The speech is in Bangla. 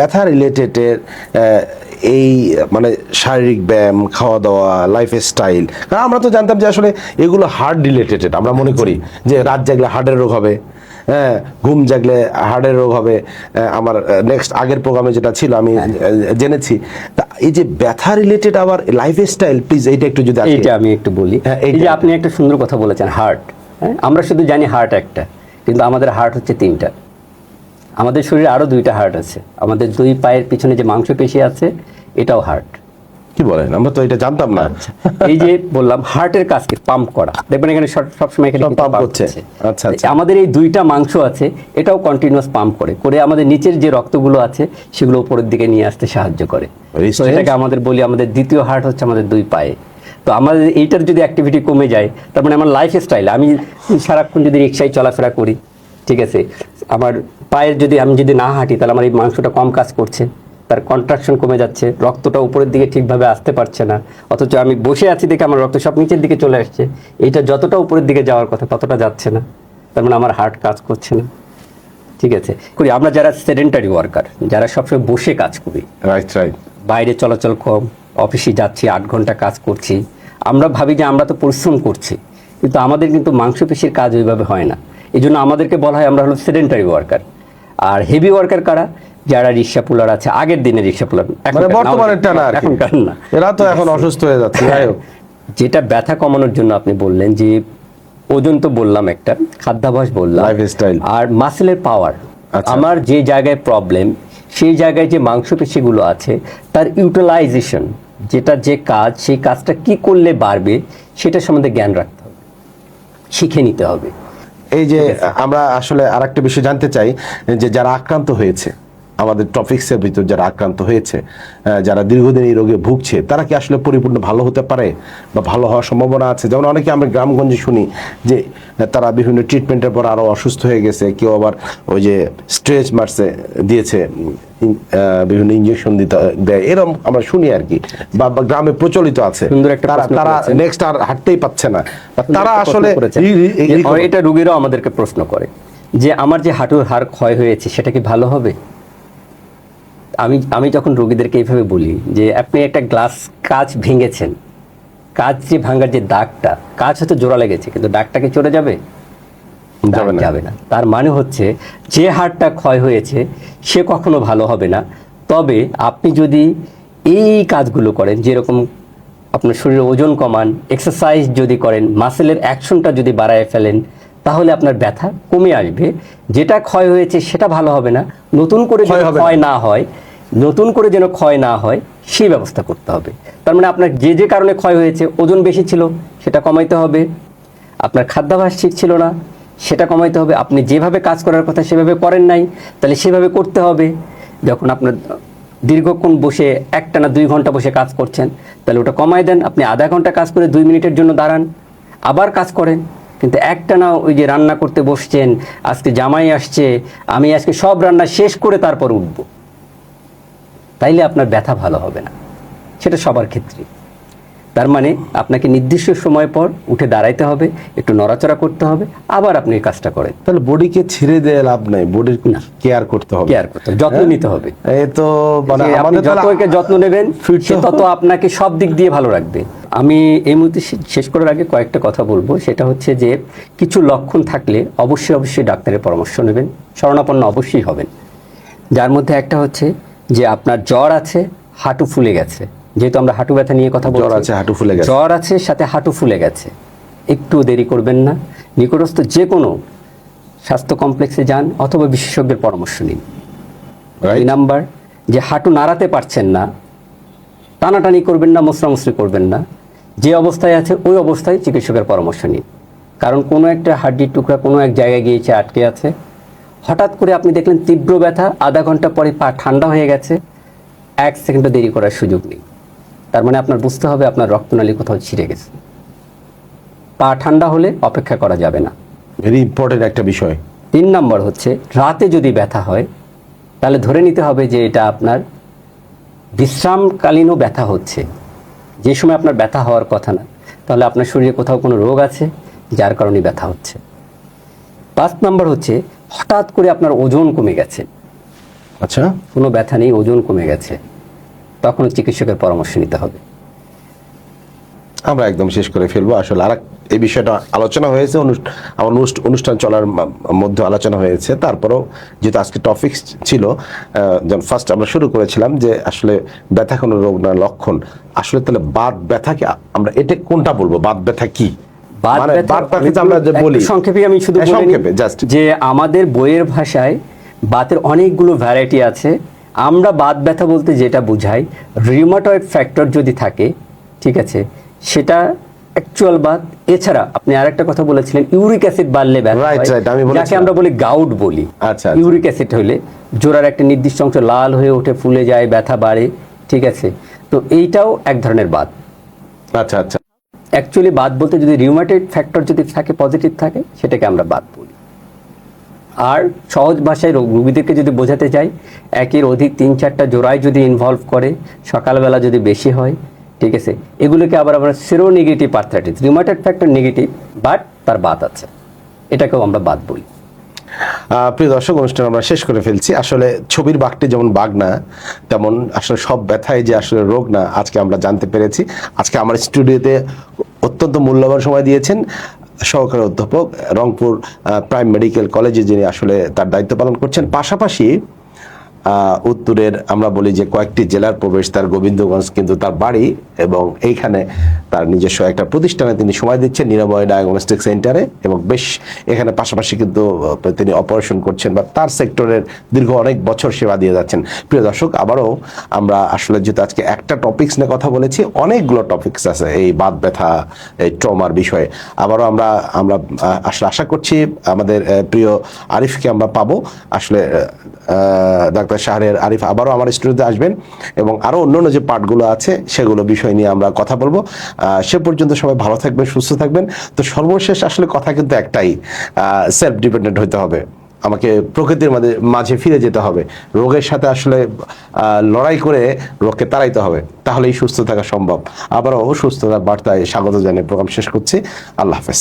ব্যথা রিলেটেডের এই মানে শারীরিক ব্যায়াম, খাওয়া দাওয়া, লাইফস্টাইল, কারণ আমরা তো জানতাম যে আসলে এগুলো হার্ট রিলেটেড। আমরা মনে করি যে রাত জাগলে হার্টের রোগ হবে, হ্যাঁ, ঘুম জাগলে হার্টের রোগ হবে। আমার নেক্সট আগের প্রোগ্রামে যেটা ছিল আমি জেনেছি। তা এই যে ব্যথা রিলেটেড আবার লাইফস্টাইল, প্লিজ এইটা একটু যদি এইটা আমি একটু বলি। এই যে আপনি একটা সুন্দর কথা বলেছেন, হার্ট। হ্যাঁ, আমরা শুধু জানি হার্ট একটা, কিন্তু আমাদের হার্ট হচ্ছে 3টা। আমাদের শরীরে আরো 2টা হার্ট আছে। আমাদের 2 পায়ের পিছনে যে মাংসপেশি আছে, এটাও হার্ট। কি বলেন? আমরা তো এটা জানতাম না। এই যে বললাম হার্টের কাজ কি? পাম্প করা। দেখবেন এখানে সবসময় এখানে পাম্প করছে। আচ্ছা আচ্ছা। আমাদের এই 2টা মাংস আছে, এটাও কন্টিনিউয়াস পাম্প করে আমাদের নিচের যে রক্তগুলো আছে সেগুলো উপরের দিকে নিয়ে আসতে সাহায্য করে। তো এটাকে আমাদের বলি, আমাদের দ্বিতীয় হার্ট হচ্ছে আমাদের 2 পায়ে। তো আমাদের এইটার যদি অ্যাক্টিভিটি কমে যায়, তার মানে আমার লাইফস্টাইল, আমি সারাক্ষণ যদি রিক্সায় চলাফেরা করি, ঠিক আছে, আমার পায়ের আমি যদি না হাঁটি, তাহলে আমার এই মাংসটা কম কাজ করছে, তার কন্ট্রাকশন কমে যাচ্ছে, রক্তটা উপরের দিকে ঠিকভাবে আসতে পারছে না। অথচ আমি বসে আছি দেখে আমার রক্ত সব নিচের দিকে চলে আসছে। এইটা যতটা উপরের দিকে যাওয়ার কথা ততটা যাচ্ছে না, তার মানে আমার হার্ট কাজ করছে না। ঠিক আছে, করি আমরা যারা সেডেন্টারি ওয়ার্কার, যারা সবসময় বসে কাজ করি, রাইট রাইট, বাইরে চলাচল কম, অফিসে যাচ্ছি, 8 ঘন্টা কাজ করছি, আমরা ভাবি যে আমরা তো পরিশ্রম করছি, কিন্তু আমাদের কিন্তু মাংসপেশির কাজ ওইভাবে হয় না। এই জন্য আমাদেরকে বলা হয় আমরা হলো সেডেন্টারি ওয়ার্কার। আর হেভি ওয়ার্কার কারা? যারা রিক্সা পুলার আছে, আগের দিনে রিক্সা পুলার, মানে বর্তমানেরটা না, এখনকার না, এরা তো এখন অসুস্থ হয়ে যাচ্ছে। যেটা ব্যথা কমানোর জন্য আপনি বললেন যে ওজন, তো বললাম একটা, খাদ্যাভ্যাস বললাম, লাইফস্টাইল, আর মাসেলের পাওয়ার। আমার যে জায়গায় প্রবলেম, সেই জায়গায় যে মাংসপেশিগুলো আছে তার ইউটিলাইজেশন, যেটা যে কাজ, সেই কাজটা কি করলে বাড়বে সেটা সম্বন্ধে জ্ঞান রাখতে হবে, শিখে নিতে হবে। এই যে আমরা আসলে আরেকটা বিষয় জানতে চাই, যে যারা আক্রান্ত হয়েছে, আমাদের টপিক্সের ভিতর যারা আক্রান্ত হয়েছে, যারা দীর্ঘদিন এই রোগে ভুগছে, তারা কি আসলে পরিপূর্ণ ভালো হতে পারে বা ভালো হওয়ার সম্ভাবনা আছে? যেমন অনেকে আমরা গ্রামগঞ্জে শুনি যে তারা বিভিন্ন ট্রিটমেন্টের পর আরো অসুস্থ হয়ে গেছে, কেউ আবার ওই যে স্ট্রেচ মারছে, দিয়েছে, বিভিন্ন ইনজেকশন দিতে দেয়, এরকম আমরা শুনি আর কি, বা গ্রামে প্রচলিত আছে। তারা নেক্সট আর হাঁটতেই পাচ্ছে না। তারা আসলে এটা রোগীরাও আমাদেরকে প্রশ্ন করে যে আমার যে হাঁটুর হাড় ক্ষয় হয়েছে সেটা কি ভালো হবে? আমি যখন রোগীদেরকে এইভাবে বলি যে আপনি একটা গ্লাস কাঁচ ভেঙেছেন, কাঁচ যে ভাঙার যে দাগটা, কাঁচ হয়তো জোড়া লেগেছে, কিন্তু দাগটা কি চলে যাবে? যাবে না। তার মানে হচ্ছে যে হাড়টা ক্ষয় হয়েছে সে কখনো ভালো হবে না। তবে আপনি যদি এই কাজগুলো করেন, যেরকম আপনার শরীরে ওজন কমান, এক্সারসাইজ যদি করেন, মাসেলের অ্যাকশনটা যদি বাড়ায় ফেলেন, তাহলে আপনার ব্যথা কমে আসবে। যেটা ক্ষয় হয়েছে সেটা ভালো হবে না, নতুন করে ক্ষয় না হয়, নতুন করে যেন ক্ষয় না হয় সেই ব্যবস্থা করতে হবে। তার মানে আপনার যে কারণে ক্ষয় হয়েছে, ওজন বেশি ছিল সেটা কমাইতে হবে, আপনার খাদ্যাভ্যাস ঠিক ছিল না সেটা কমাইতে হবে, আপনি যেভাবে কাজ করার কথা সেভাবে করেন নাই, তাহলে সেভাবে করতে হবে। যখন আপনার দীর্ঘক্ষণ বসে একটানা 2 ঘন্টা বসে কাজ করছেন, তাহলে ওটা কমাই দেন। আপনি আধা ঘন্টা কাজ করে 2 মিনিটের জন্য দাঁড়ান, আবার কাজ করেন। কিন্তু একটানা ওই যে রান্না করতে বসছেন, আজকে জামাই আসছে, আমি আজকে সব রান্না শেষ করে তারপর উঠব, তাইলে আপনার ব্যথা ভালো হবে না। সেটা সবার ক্ষেত্রে। তার মানে আপনাকে নির্দিষ্ট সময় পর উঠে দাঁড়াইতে হবে, একটু নড়াচড়া করতে হবে, আবার আপনি এই কাজটা করেন। তাহলে বডিকে ছেড়ে দিয়ে লাভ নাই, বডির কেয়ার করতে হবে, যত্ন নিতে হবে। এই তো মানে আমাদের যত্ন নেবেন, তত আপনাকে সব দিক দিয়ে ভালো রাখবে। আমি এই মুহূর্তে শেষ করার আগে কয়েকটা কথা বলবো। সেটা হচ্ছে যে কিছু লক্ষণ থাকলে অবশ্যই ডাক্তারের পরামর্শ নেবেন, শরণাপন্ন অবশ্যই হবেন। যার মধ্যে একটা হচ্ছে যে আপনার জ্বর আছে, হাঁটু ফুলে গেছে, যেহেতু আমরা হাঁটু ব্যথা নিয়ে কথা বলছি, জ্বর আছে সাথে হাঁটু ফুলে গেছে, একটু দেরি করবেন না, নিকটস্থ যে কোনো স্বাস্থ্য কমপ্লেক্সে যান অথবা বিশেষজ্ঞের পরামর্শ নিন। 2 নাম্বার, যে হাঁটু নাড়াতে পারছেন না, টানাটানি করবেন না, মোছরামুছরি করবেন না, যে অবস্থায় আছে ওই অবস্থায় চিকিৎসকের পরামর্শ নিন। কারণ কোনো একটা হাড্ডির টুকরা কোনো এক জায়গায় গিয়েছে, আটকে আছে, হঠাৎ করে আপনি দেখলেন তীব্র ব্যথা, আধা ঘন্টা পরে পা ঠান্ডা হয়ে গেছে, 1 সেকেন্ডও দেরি করার সুযোগ নেই। তার মানে আপনার বুঝতে হবে আপনার রক্তনালী কোথাও ছিঁড়ে গেছে। পা ঠান্ডা হলে অপেক্ষা করা যাবে না, ভেরি ইম্পর্টেন্ট একটা বিষয়। 3 নম্বর হচ্ছে রাতে যদি ব্যথা হয়, তাহলে ধরে নিতে হবে যে এটা আপনার বিশ্রামকালীনও ব্যথা হচ্ছে, যে সময় আপনার ব্যথা হওয়ার কথা না, তাহলে আপনার শরীরে কোথাও কোনো রোগ আছে যার কারণে ব্যথা হচ্ছে। 5 নম্বর হচ্ছে হঠাৎ করে আপনার ওজন কমে গেছে, আচ্ছা, কোনো ব্যথা নেই, ওজন কমে গেছে, তখন চিকিৎসকের পরামর্শ নিতে হবে। আমরা একদম শেষ করে ফেলবো। আসলে আর এই বিষয়টা আলোচনা হয়েছে, আমার অনুষ্ঠান চলার মধ্যে আলোচনা হয়েছে। তারপরেও যেহেতু আজকে টপিক ছিল, যখন ফার্স্ট আমরা শুরু করেছিলাম যে আসলে ব্যথা কোনো রোগ না, লক্ষণ। আসলে তাহলে বাত ব্যথা কি, আমরা এটা কোনটা বলবো, বাত ব্যথা কি? মানে বাত ব্যথা যে আমরা যে বলি, সংক্ষেপে আমি শুধু বলে নিই সংক্ষেপে জাস্ট যে আমাদের বইয়ের ভাষায় বাতের অনেকগুলো ভ্যারাইটি আছে। আমরা বাত ব্যথা বলতে যেটা বুঝাই, রিউমাটয়েড ফ্যাক্টর যদি থাকে, ঠিক আছে, সেটা অ্যাকচুয়াল বাত। এছাড়া আপনি আরেকটা কথা বলেছিলেন, ইউরিক অ্যাসিড বাড়লে ব্যথা হয়, রাইট, আমি বলেছি, যাকে আমরা বলি গাউট বলি। আচ্ছা, ইউরিক অ্যাসিড হলে জোড়ার একটা নির্দিষ্ট অংশ লাল হয়ে ওঠে, ফুলে যায়, ব্যথা বাড়ে, ঠিক আছে। তো এইটাও এক ধরনের বাত। আচ্ছা আচ্ছা, অ্যাকচুয়ালি বাত বলতে যদি রিউমাটয়েড ফ্যাক্টর যদি থাকে, পজিটিভ থাকে, সেটাকে আমরা বাত বলি। আর সহজ ভাষায় রোগীদেরকে যদি বোঝাতে চাই, একের অধিক 3-4টা জোড়ায় যদি ইনভলভ করে, সকালবেলা যদি বেশি হয়, ঠিক আছে, এগুলোকে আবার আমরা sero negative arthritis, rheumatoid factor negative but তার বাত আছে, এটাকেও আমরা বাত বলি। প্রিয় দর্শক, অনুষ্ঠান আমরা শেষ করে ফেলছি। আসলে ছবির বাঘটি যেমন বাঘ না, তেমন আসলে সব ব্যথায় যে আসলে রোগ না, আজকে আমরা জানতে পেরেছি। আজকে আমার স্টুডিওতে অত্যন্ত মূল্যবান সময় দিয়েছেন সহকারী অধ্যাপক, রংপুর প্রাইম মেডিকেল কলেজে, যিনি আসলে তার দায়িত্ব পালন করছেন। পাশাপাশি উত্তরের আমরা বলি যে কয়েকটি জেলার প্রবেশ তার গোবিন্দগঞ্জ, কিন্তু তার বাড়ি এবং এইখানে তার নিজস্ব একটা প্রতিষ্ঠানে তিনি সময় দিচ্ছেন, নিরাময় ডায়াগনস্টিক সেন্টারে, এবং বেশ এখানে পাশাপাশি কিন্তু তিনি অপারেশন করছেন বা তার সেক্টরের দীর্ঘ অনেক বছর সেবা দিয়ে যাচ্ছেন। প্রিয় দর্শক, আবারও আমরা আসলে যেহেতু আজকে একটা টপিকস নিয়ে কথা বলেছি, অনেকগুলো টপিকস আছে এই বাত ব্যথা, এই ট্রমার বিষয়ে। আবারও আমরা আসলে আশা করছি আমাদের প্রিয় আরিফকে আমরা পাবো। আসলে ডাক্তার শাহরিয়ার আরিফ আবারও আমার স্টুডিওতে আসবেন এবং আরও অন্যান্য যে পার্টগুলো আছে সেগুলো বিষয় নিয়ে আমরা কথা বলবো। সে পর্যন্ত সবাই ভালো থাকবেন, সুস্থ থাকবেন। তো সর্বশেষ আসলে কথা কিন্তু একটাই, সেলফ ডিপেন্ডেন্ট হতে হবে, আমাকে প্রকৃতির মাঝে ফিরে যেতে হবে, রোগের সাথে আসলে লড়াই করে রোগকে তাড়াইতে হবে, তাহলেই সুস্থ থাকা সম্ভব। আবারও সুস্থতার বার্তায় স্বাগত জানিয়ে প্রোগ্রাম শেষ করছি। আল্লাহ হাফেজ।